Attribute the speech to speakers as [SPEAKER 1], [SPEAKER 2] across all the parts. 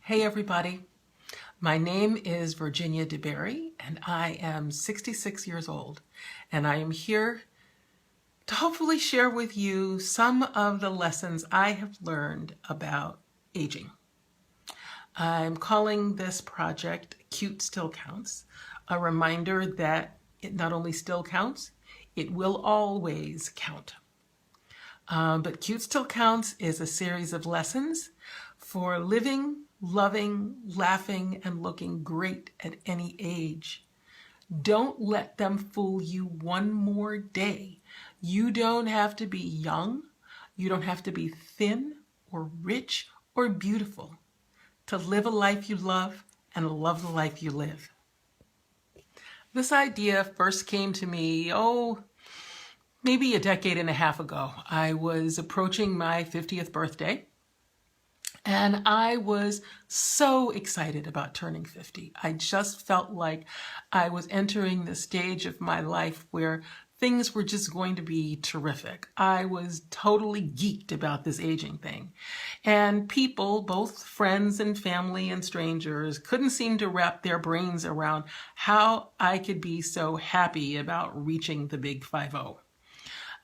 [SPEAKER 1] Hey everybody, my name is Virginia DeBerry and I am 66 years old and I am here to hopefully share with you some of the lessons I have learned about aging. I'm calling this project Cute Still Counts, a reminder that it not only still counts, it will always count. But Cute Still Counts is a series of lessons for living, loving, laughing, and looking great at any age. Don't let them fool you one more day. You don't have to be young. You don't have to be thin or rich or beautiful to live a life you love and love the life you live. This idea first came to me, maybe a decade and a half ago. I was approaching my 50th birthday and I was so excited about turning 50. I just felt like I was entering the stage of my life where things were just going to be terrific. I was totally geeked about this aging thing. And people, both friends and family and strangers, couldn't seem to wrap their brains around how I could be so happy about reaching the big 50.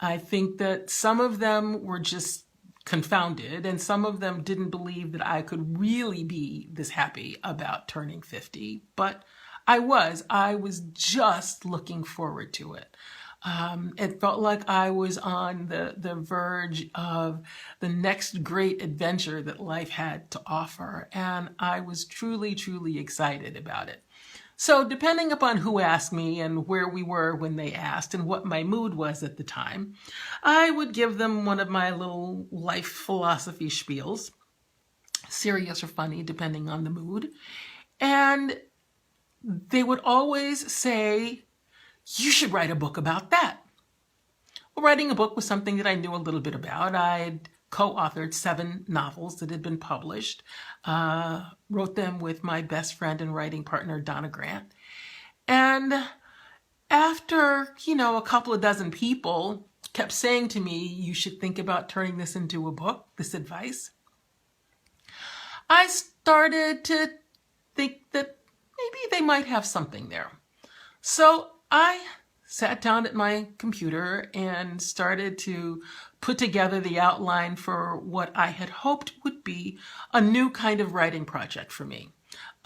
[SPEAKER 1] I think that some of them were just confounded and some of them didn't believe that I could really be this happy about turning 50, but I was just looking forward to it. It felt like I was on the verge of the next great adventure that life had to offer, and I was truly, truly excited about it. So depending upon who asked me and where we were when they asked and what my mood was at the time, I would give them one of my little life philosophy spiels, serious or funny depending on the mood. And they would always say, "You should write a book about that." Well, writing a book was something that I knew a little bit about. I'd co-authored 7 novels that had been published, wrote them with my best friend and writing partner, Donna Grant. And after, a couple of dozen people kept saying to me, "You should think about turning this into a book," this advice, I started to think that maybe they might have something there. So I sat down at my computer and started to put together the outline for what I had hoped would be a new kind of writing project for me,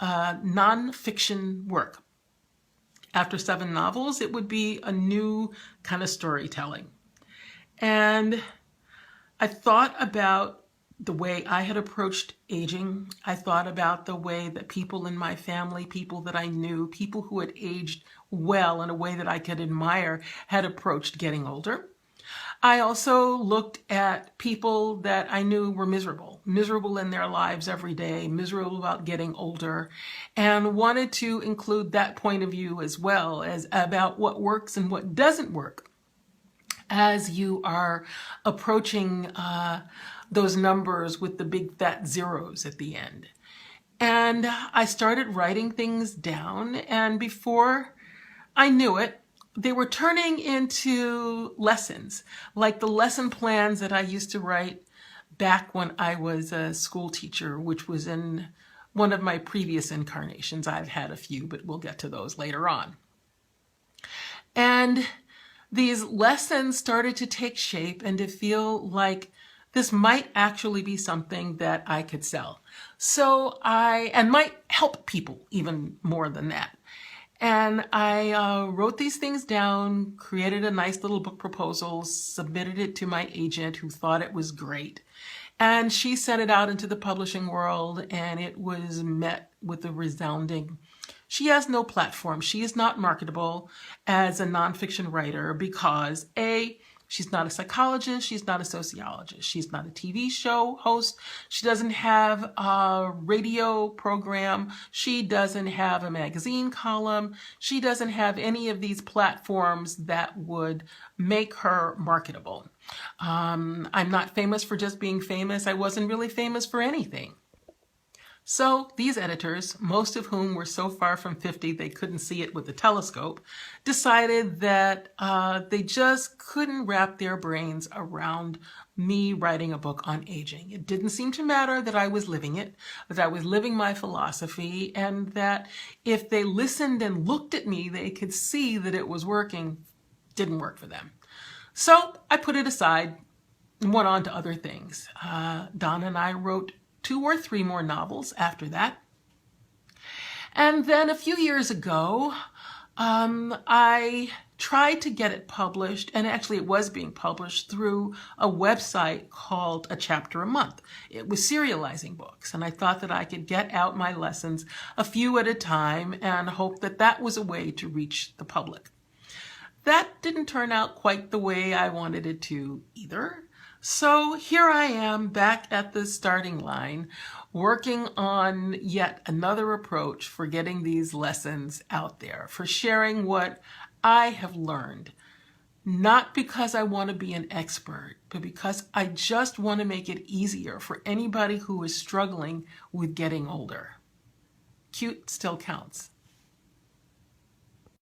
[SPEAKER 1] nonfiction work. After 7 novels, it would be a new kind of storytelling. And I thought about the way I had approached aging. I thought about the way that people in my family, people that I knew, people who had aged well in a way that I could admire, had approached getting older. I also looked at people that I knew were miserable in their lives every day, miserable about getting older, and wanted to include that point of view as well as about what works and what doesn't work as you are approaching those numbers with the big fat zeros at the end. And I started writing things down, and before I knew it, they were turning into lessons, like the lesson plans that I used to write back when I was a school teacher, which was in one of my previous incarnations. I've had a few, but we'll get to those later on. And these lessons started to take shape and to feel like this might actually be something that I could sell. And might help people even more than that. And I wrote these things down, created a nice little book proposal, submitted it to my agent who thought it was great. And she sent it out into the publishing world and it was met with a resounding, "She has no platform. She is not marketable as a nonfiction writer because A, she's not a psychologist, she's not a sociologist, she's not a TV show host, she doesn't have a radio program, she doesn't have a magazine column, she doesn't have any of these platforms that would make her marketable. I'm not famous for just being famous. I wasn't really famous for anything." So these editors, most of whom were so far from 50 they couldn't see it with a telescope, decided that they just couldn't wrap their brains around me writing a book on aging. It didn't seem to matter that I was living it, that I was living my philosophy, and that if they listened and looked at me, they could see that it was working. Didn't work for them. So I put it aside and went on to other things. Don and I wrote 2 or 3 more novels after that. And then a few years ago, I tried to get it published, and actually it was being published through a website called A Chapter a Month. It was serializing books, and I thought that I could get out my lessons a few at a time and hope that that was a way to reach the public. That didn't turn out quite the way I wanted it to either. So here I am back at the starting line, working on yet another approach for getting these lessons out there, for sharing what I have learned, not because I want to be an expert, but because I just want to make it easier for anybody who is struggling with getting older. Cute still counts.